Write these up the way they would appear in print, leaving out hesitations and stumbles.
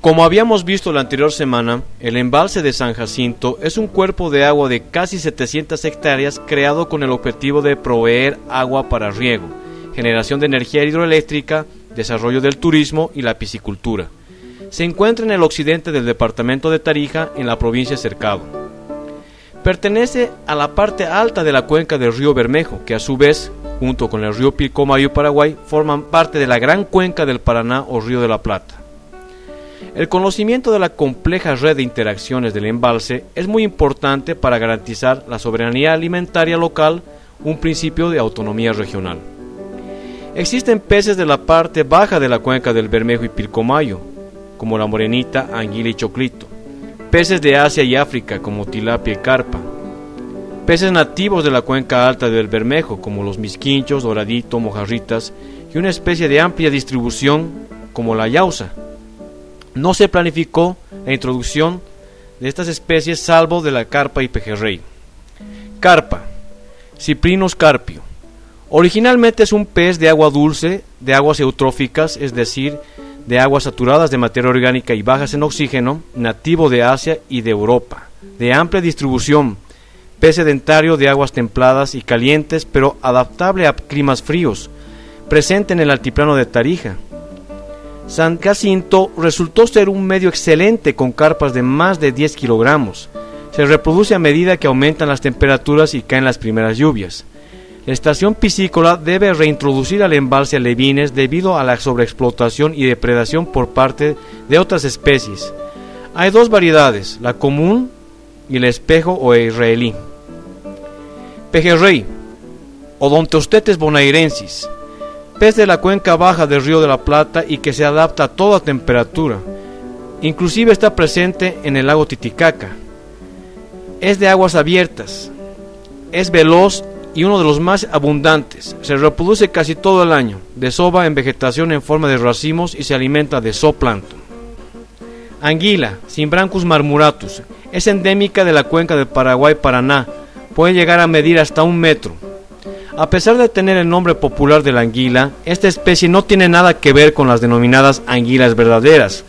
Como habíamos visto la anterior semana, el embalse de San Jacinto es un cuerpo de agua de casi 700 hectáreas creado con el objetivo de proveer agua para riego, generación de energía hidroeléctrica, desarrollo del turismo y la piscicultura. Se encuentra en el occidente del departamento de Tarija, en la provincia de Cercado. Pertenece a la parte alta de la cuenca del río Bermejo, que a su vez, junto con el río Pilcomayo y Paraguay, forman parte de la gran cuenca del Paraná o Río de la Plata. El conocimiento de la compleja red de interacciones del embalse es muy importante para garantizar la soberanía alimentaria local, un principio de autonomía regional. Existen peces de la parte baja de la cuenca del Bermejo y Pilcomayo, como la morenita, anguila y choclito, peces de Asia y África como tilapia y carpa, peces nativos de la cuenca alta del Bermejo como los misquinchos, doradito, mojarritas y una especie de amplia distribución como la yauza. No se planificó la introducción de estas especies salvo de la carpa y pejerrey. Carpa, Cyprinus carpio. Originalmente es un pez de agua dulce, de aguas eutróficas, es decir, de aguas saturadas de materia orgánica y bajas en oxígeno, nativo de Asia y de Europa, de amplia distribución, pez sedentario de aguas templadas y calientes, pero adaptable a climas fríos, presente en el altiplano de Tarija. San Jacinto resultó ser un medio excelente con carpas de más de 10 kilogramos. Se reproduce a medida que aumentan las temperaturas y caen las primeras lluvias. La estación piscícola debe reintroducir al embalse alevines debido a la sobreexplotación y depredación por parte de otras especies. Hay dos variedades, la común y el espejo o israelí. Pejerrey, Odontostetes bonairensis, pez de la cuenca baja del Río de la Plata y que se adapta a toda temperatura. Inclusive está presente en el lago Titicaca. Es de aguas abiertas. Es veloz y uno de los más abundantes. Se reproduce casi todo el año. Desova en vegetación en forma de racimos y se alimenta de zooplancton. Anguila, Cymbrancus marmuratus. Es endémica de la cuenca del Paraguay-Paraná. Puede llegar a medir hasta 1 metro. A pesar de tener el nombre popular de la anguila, esta especie no tiene nada que ver con las denominadas anguilas verdaderas,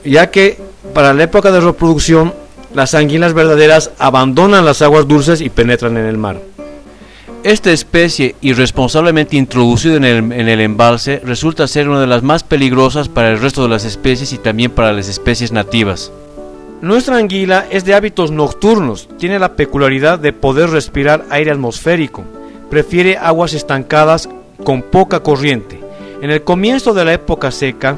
ya que para la época de reproducción, las anguilas verdaderas abandonan las aguas dulces y penetran en el mar. Esta especie, irresponsablemente introducida en el embalse, resulta ser una de las más peligrosas para el resto de las especies y también para las especies nativas. Nuestra anguila es de hábitos nocturnos, tiene la peculiaridad de poder respirar aire atmosférico. Prefiere aguas estancadas con poca corriente. En el comienzo de la época seca,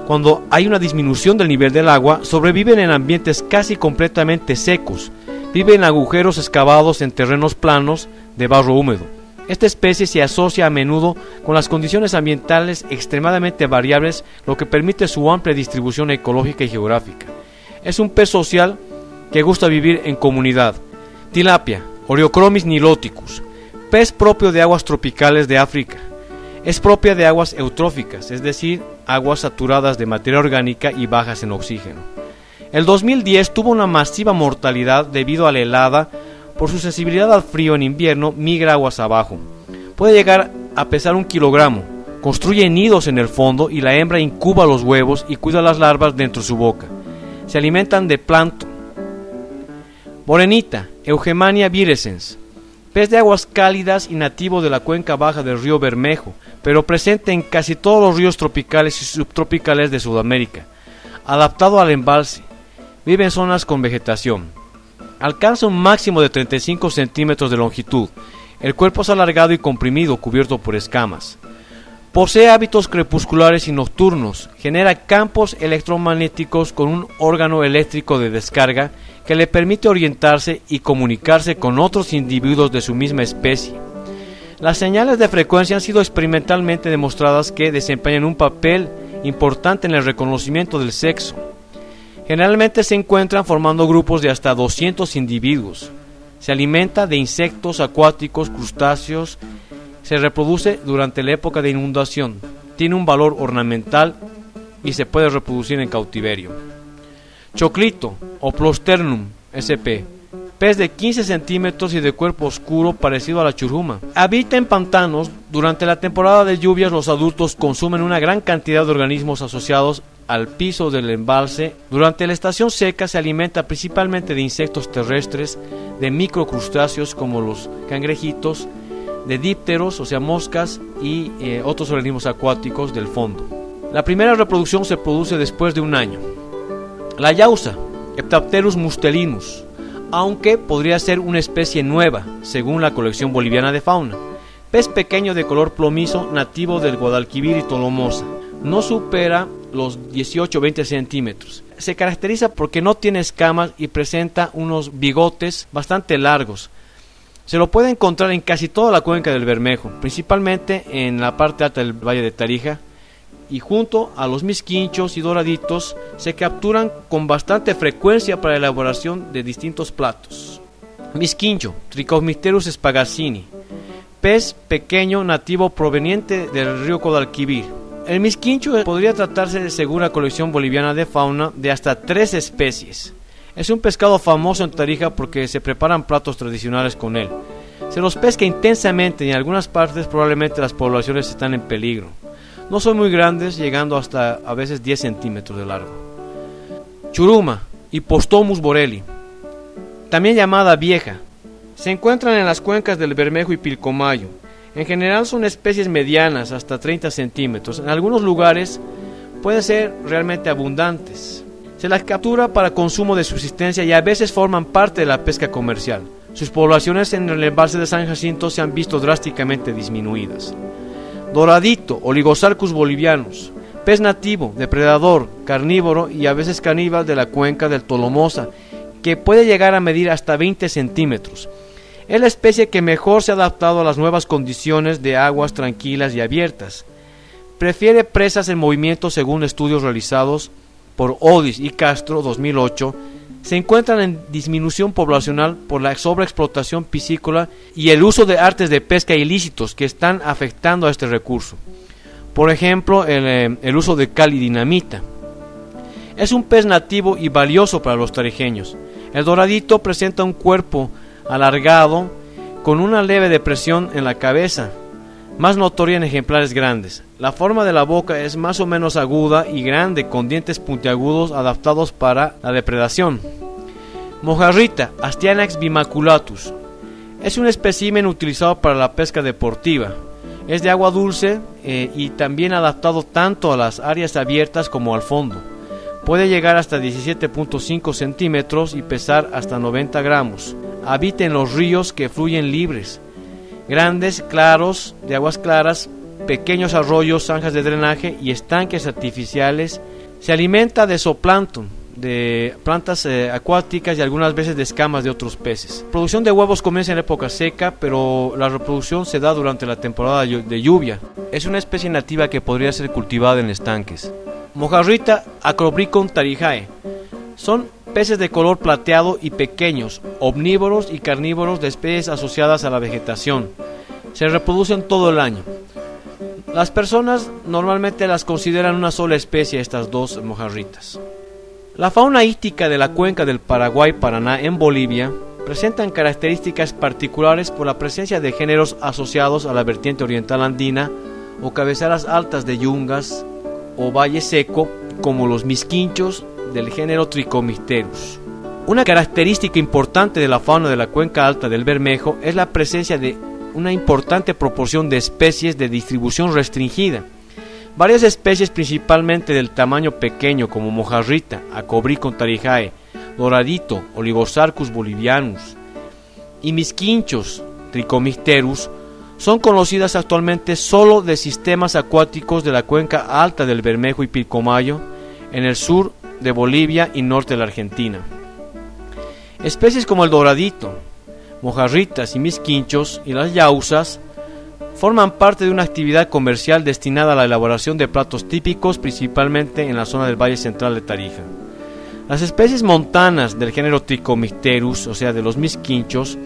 cuando hay una disminución del nivel del agua, sobreviven en ambientes casi completamente secos. Vive en agujeros excavados en terrenos planos de barro húmedo. Esta especie se asocia a menudo con las condiciones ambientales extremadamente variables, lo que permite su amplia distribución ecológica y geográfica. Es un pez social que gusta vivir en comunidad. Tilapia, Oreochromis niloticus. Pez propio de aguas tropicales de África. Es propia de aguas eutróficas, es decir, aguas saturadas de materia orgánica y bajas en oxígeno. El 2010 tuvo una masiva mortalidad debido a la helada. Por su sensibilidad al frío en invierno, migra aguas abajo. Puede llegar a pesar 1 kilogramo. Construye nidos en el fondo y la hembra incuba los huevos y cuida las larvas dentro de su boca. Se alimentan de plancton. Morenita, Eugemania virescens. Pez de aguas cálidas y nativo de la cuenca baja del río Bermejo, pero presente en casi todos los ríos tropicales y subtropicales de Sudamérica. Adaptado al embalse, vive en zonas con vegetación. Alcanza un máximo de 35 centímetros de longitud. El cuerpo es alargado y comprimido, cubierto por escamas. Posee hábitos crepusculares y nocturnos. Genera campos electromagnéticos con un órgano eléctrico de descarga que le permite orientarse y comunicarse con otros individuos de su misma especie. Las señales de frecuencia han sido experimentalmente demostradas que desempeñan un papel importante en el reconocimiento del sexo. Generalmente se encuentran formando grupos de hasta 200 individuos. Se alimenta de insectos acuáticos, crustáceos. Se reproduce durante la época de inundación. Tiene un valor ornamental y se puede reproducir en cautiverio. Choclito, Oplosternum sp. Pez de 15 centímetros y de cuerpo oscuro parecido a la churruma. Habita en pantanos. Durante la temporada de lluvias los adultos consumen una gran cantidad de organismos asociados al piso del embalse. Durante la estación seca se alimenta principalmente de insectos terrestres, de microcrustáceos como los cangrejitos, de dípteros, o sea moscas, y otros organismos acuáticos del fondo. La primera reproducción se produce después de un año. La yauza, Heptapterus mustelinus, aunque podría ser una especie nueva, según la colección boliviana de fauna. Pez pequeño de color plomizo, nativo del Guadalquivir y Tolomosa. No supera los 18-20 centímetros. Se caracteriza porque no tiene escamas y presenta unos bigotes bastante largos. Se lo puede encontrar en casi toda la cuenca del Bermejo, principalmente en la parte alta del Valle de Tarija, y junto a los misquinchos y doraditos se capturan con bastante frecuencia para la elaboración de distintos platos. Misquincho, Trichomysterus spagassini, pez pequeño nativo proveniente del río Guadalquivir. El misquincho podría tratarse, según la colección boliviana de fauna, de hasta 3 especies. Es un pescado famoso en Tarija porque se preparan platos tradicionales con él. Se los pesca intensamente y en algunas partes probablemente las poblaciones están en peligro. No son muy grandes, llegando hasta a veces 10 centímetros de largo. Churuma, Hippostomus borelli, también llamada vieja. Se encuentran en las cuencas del Bermejo y Pilcomayo. En general son especies medianas, hasta 30 centímetros. En algunos lugares pueden ser realmente abundantes. Se las captura para consumo de subsistencia y a veces forman parte de la pesca comercial. Sus poblaciones en el embalse de San Jacinto se han visto drásticamente disminuidas. Doradito, Oligosarcus bolivianus, pez nativo, depredador, carnívoro y a veces caníbal de la cuenca del Tolomosa, que puede llegar a medir hasta 20 centímetros. Es la especie que mejor se ha adaptado a las nuevas condiciones de aguas tranquilas y abiertas. Prefiere presas en movimiento según estudios realizados por Odis y Castro 2008. Se encuentran en disminución poblacional por la sobreexplotación piscícola y el uso de artes de pesca ilícitos que están afectando a este recurso. Por ejemplo, el uso de cal y dinamita. Es un pez nativo y valioso para los tarijeños. El doradito presenta un cuerpo alargado con una leve depresión en la cabeza, más notoria en ejemplares grandes. La forma de la boca es más o menos aguda y grande, con dientes puntiagudos adaptados para la depredación. Mojarrita, Astyanax bimaculatus, es un espécimen utilizado para la pesca deportiva. Es de agua dulce y también adaptado tanto a las áreas abiertas como al fondo. Puede llegar hasta 17.5 centímetros y pesar hasta 90 gramos. Habita en los ríos que fluyen libres, grandes, claros, de aguas claras, pequeños arroyos, zanjas de drenaje y estanques artificiales. Se alimenta de zooplancton, de plantas acuáticas y algunas veces de escamas de otros peces. La producción de huevos comienza en época seca, pero la reproducción se da durante la temporada de lluvia. Es una especie nativa que podría ser cultivada en estanques. Mojarrita Acrobricon tarijae. Son peces de color plateado y pequeños, omnívoros y carnívoros de especies asociadas a la vegetación. Se reproducen todo el año. Las personas normalmente las consideran una sola especie, estas dos mojarritas. La fauna íctica de la cuenca del Paraguay-Paraná en Bolivia presentan características particulares por la presencia de géneros asociados a la vertiente oriental andina o cabeceras altas de yungas o valle seco, como los misquinchos del género Trichomysterus. Una característica importante de la fauna de la cuenca alta del Bermejo es la presencia de una importante proporción de especies de distribución restringida. Varias especies, principalmente del tamaño pequeño, como mojarrita, Acobricon tarijae, doradito, Oligosarcus bolivianus, y misquinchos, Trichomysterus, son conocidas actualmente solo de sistemas acuáticos de la cuenca alta del Bermejo y Pilcomayo, en el sur de Bolivia y norte de la Argentina. Especies como el doradito, mojarritas y misquinchos y las yauzas forman parte de una actividad comercial destinada a la elaboración de platos típicos, principalmente en la zona del Valle Central de Tarija. Las especies montanas del género Trichomysterus, o sea de los misquinchos,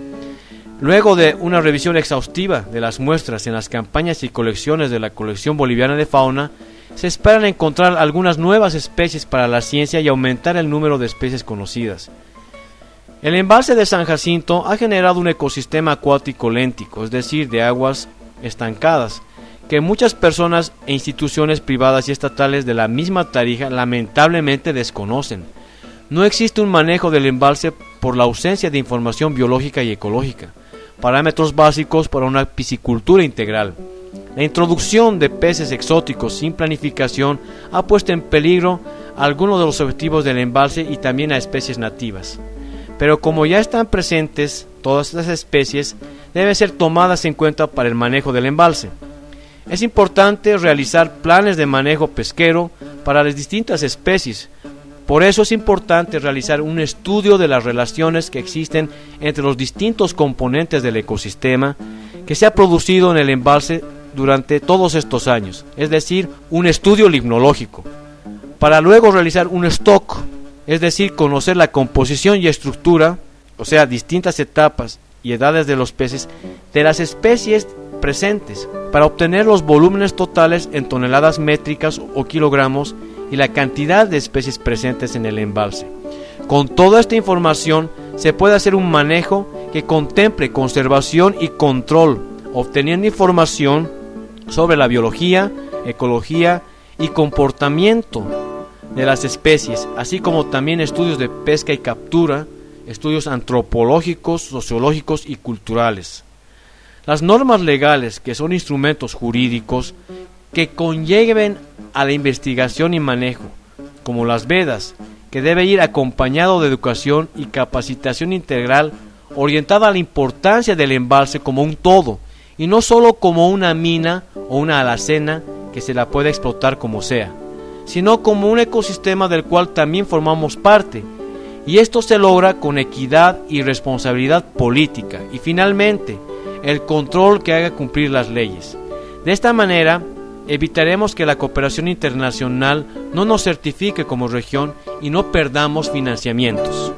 luego de una revisión exhaustiva de las muestras en las campañas y colecciones de la colección boliviana de fauna, se esperan encontrar algunas nuevas especies para la ciencia y aumentar el número de especies conocidas. El embalse de San Jacinto ha generado un ecosistema acuático léntico, es decir, de aguas estancadas, que muchas personas e instituciones privadas y estatales de la misma Tarija lamentablemente desconocen. No existe un manejo del embalse por la ausencia de información biológica y ecológica, parámetros básicos para una piscicultura integral. La introducción de peces exóticos sin planificación ha puesto en peligro algunos de los objetivos del embalse y también a especies nativas. Pero como ya están presentes, todas estas especies deben ser tomadas en cuenta para el manejo del embalse. Es importante realizar planes de manejo pesquero para las distintas especies. Por eso es importante realizar un estudio de las relaciones que existen entre los distintos componentes del ecosistema que se ha producido en el embalse durante todos estos años, es decir, un estudio limnológico, para luego realizar un stock, es decir, conocer la composición y estructura, o sea, distintas etapas y edades de los peces, de las especies presentes, para obtener los volúmenes totales en toneladas métricas o kilogramos y la cantidad de especies presentes en el embalse. Con toda esta información se puede hacer un manejo que contemple conservación y control, obteniendo información sobre la biología, ecología y comportamiento de las especies, así como también estudios de pesca y captura, estudios antropológicos, sociológicos y culturales. Las normas legales, que son instrumentos jurídicos que conlleven a la investigación y manejo, como las Vedas, que debe ir acompañado de educación y capacitación integral orientada a la importancia del embalse como un todo, y no solo como una mina o una alacena que se la pueda explotar como sea, sino como un ecosistema del cual también formamos parte, y esto se logra con equidad y responsabilidad política, y finalmente, el control que haga cumplir las leyes. De esta manera, evitaremos que la cooperación internacional no nos certifique como región y no perdamos financiamientos.